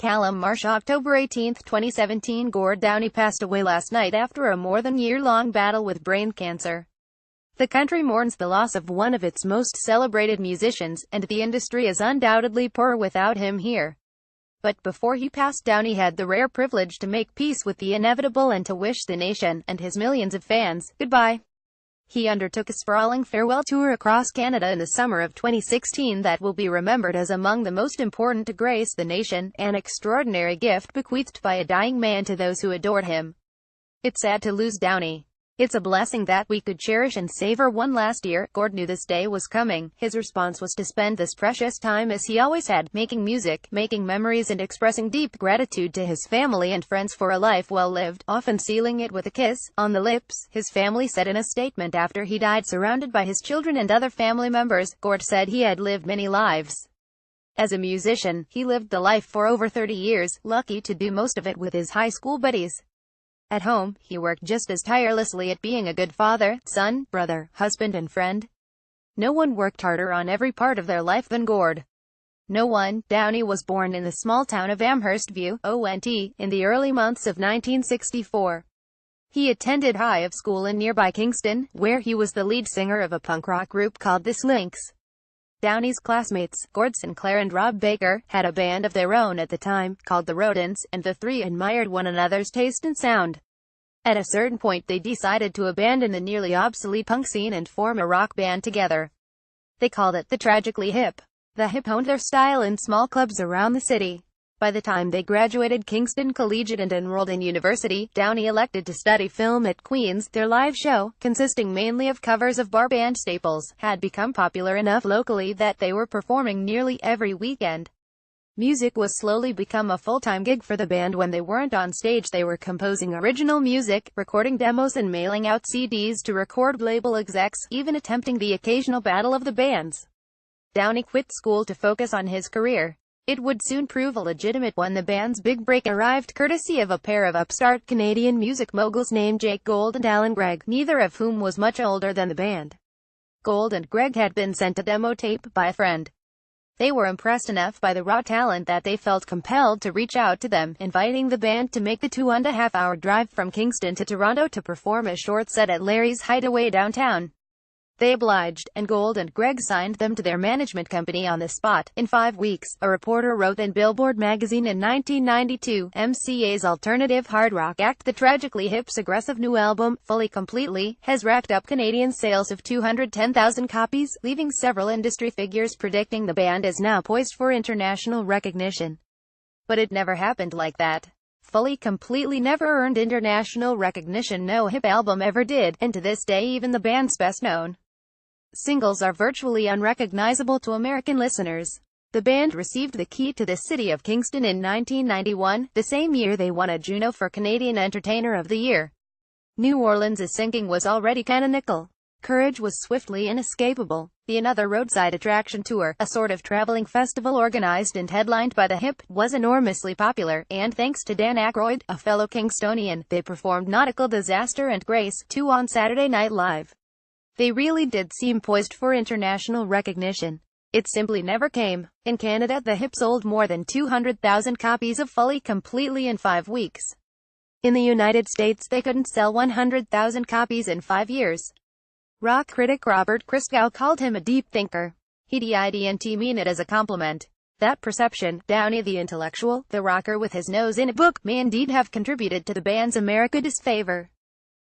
Calum Marsh. October 18, 2017. Gord Downie passed away last night after a more than year-long battle with brain cancer. The country mourns the loss of one of its most celebrated musicians, and the industry is undoubtedly poor without him here. But before he passed, Downie had the rare privilege to make peace with the inevitable and to wish the nation, and his millions of fans, goodbye. He undertook a sprawling farewell tour across Canada in the summer of 2016 that will be remembered as among the most important to grace the nation, an extraordinary gift bequeathed by a dying man to those who adored him. It's sad to lose Downie. It's a blessing that we could cherish and savor one last year. Gord knew this day was coming. His response was to spend this precious time as he always had, making music, making memories and expressing deep gratitude to his family and friends for a life well lived, often sealing it with a kiss on the lips, his family said in a statement after he died surrounded by his children and other family members. Gord said he had lived many lives. As a musician, he lived the life for over 30 years, lucky to do most of it with his high school buddies. At home, he worked just as tirelessly at being a good father, son, brother, husband and friend. No one worked harder on every part of their life than Gord. No one. Downie was born in the small town of Amherst View, ONT, in the early months of 1964. He attended high school in nearby Kingston, where he was the lead singer of a punk rock group called the Slinks. Downie's classmates, Gord Sinclair and Rob Baker, had a band of their own at the time, called the Rodents, and the three admired one another's taste and sound. At a certain point they decided to abandon the nearly obsolete punk scene and form a rock band together. They called it the Tragically Hip. The Hip honed their style in small clubs around the city. By the time they graduated Kingston Collegiate and enrolled in university, Downie elected to study film at Queen's. Their live show, consisting mainly of covers of bar band staples, had become popular enough locally that they were performing nearly every weekend. Music was slowly become a full-time gig for the band. When they weren't on stage, they were composing original music, recording demos and mailing out CDs to record label execs, even attempting the occasional battle of the bands. Downie quit school to focus on his career. It would soon prove a legitimate one. The band's big break arrived courtesy of a pair of upstart Canadian music moguls named Jake Gold and Alan Gregg, neither of whom was much older than the band. Gold and Gregg had been sent a demo tape by a friend. They were impressed enough by the raw talent that they felt compelled to reach out to them, inviting the band to make the 2.5-hour drive from Kingston to Toronto to perform a short set at Larry's Hideaway downtown. They obliged, and Gold and Gregg signed them to their management company on the spot. In 5 weeks, a reporter wrote in Billboard magazine in 1992, MCA's alternative hard rock act, the Tragically Hip's aggressive new album, Fully Completely, has racked up Canadian sales of 210,000 copies, leaving several industry figures predicting the band is now poised for international recognition. But it never happened like that. Fully Completely never earned international recognition. No Hip album ever did, and to this day even the band's best-known singles are virtually unrecognizable to American listeners. The band received the key to the city of Kingston in 1991, the same year they won a Juno for Canadian Entertainer of the Year. New Orleans' sinking was already canonical. Courage was swiftly inescapable. The Another Roadside Attraction Tour, a sort of traveling festival organized and headlined by the Hip, was enormously popular, and thanks to Dan Aykroyd, a fellow Kingstonian, they performed Nautical Disaster and Grace, 2 on Saturday Night Live. They really did seem poised for international recognition. It simply never came. In Canada, the Hip sold more than 200,000 copies of Fully Completely in 5 weeks. In the United States, they couldn't sell 100,000 copies in 5 years. Rock critic Robert Christgau called him a deep thinker. He didn't mean it as a compliment. That perception, Downie the intellectual, the rocker with his nose in a book, may indeed have contributed to the band's America disfavor.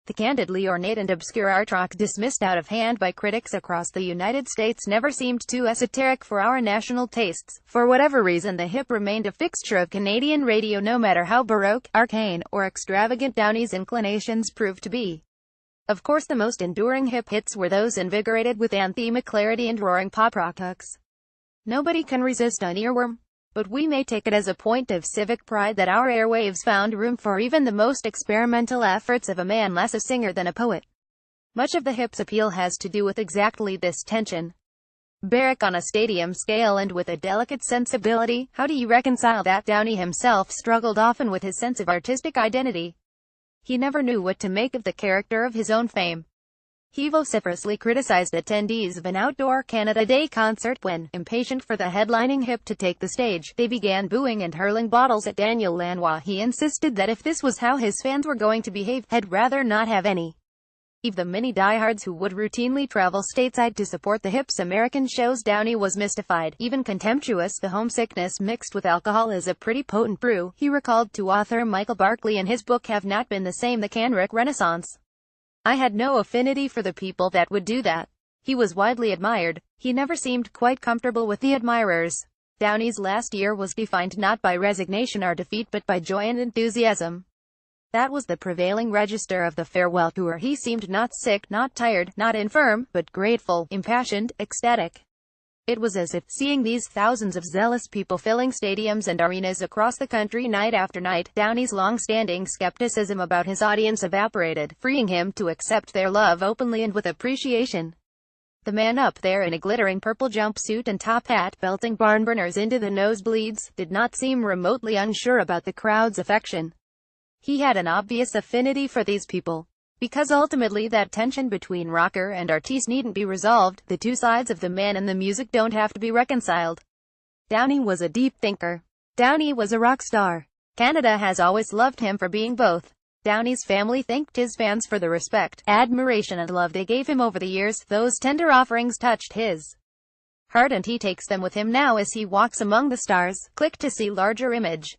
The candidly ornate and obscure art rock dismissed out of hand by critics across the United States never seemed too esoteric for our national tastes. For whatever reason, the Hip remained a fixture of Canadian radio no matter how baroque, arcane, or extravagant Downie's inclinations proved to be. Of course, the most enduring Hip hits were those invigorated with anthemic clarity and roaring pop rock hooks. Nobody can resist an earworm. But we may take it as a point of civic pride that our airwaves found room for even the most experimental efforts of a man less a singer than a poet. Much of the Hip's appeal has to do with exactly this tension. Barrack on a stadium scale and with a delicate sensibility. How do you reconcile that? Downie himself struggled often with his sense of artistic identity. He never knew what to make of the character of his own fame. He vociferously criticized attendees of an outdoor Canada Day concert when, impatient for the headlining hip to take the stage, they began booing and hurling bottles at Daniel Lanois. He insisted that if this was how his fans were going to behave, he'd rather not have any. Of the many diehards who would routinely travel stateside to support the Hip's American shows, Downie was mystified, even contemptuous. The homesickness mixed with alcohol is a pretty potent brew, he recalled to author Michael Barkley in his book Have Not Been the Same, The Canrick Renaissance. I had no affinity for the people that would do that. He was widely admired. He never seemed quite comfortable with the admirers. Downie's last year was defined not by resignation or defeat but by joy and enthusiasm. That was the prevailing register of the farewell tour. He seemed not sick, not tired, not infirm, but grateful, impassioned, ecstatic. It was as if, seeing these thousands of zealous people filling stadiums and arenas across the country night after night, Downie's long-standing skepticism about his audience evaporated, freeing him to accept their love openly and with appreciation. The man up there in a glittering purple jumpsuit and top hat, belting barnburners into the nosebleeds, did not seem remotely unsure about the crowd's affection. He had an obvious affinity for these people. Because ultimately that tension between rocker and artiste needn't be resolved, the two sides of the man and the music don't have to be reconciled. Downie was a deep thinker. Downie was a rock star. Canada has always loved him for being both. Downie's family thanked his fans for the respect, admiration and love they gave him over the years. Those tender offerings touched his heart and he takes them with him now as he walks among the stars. Click to see larger image.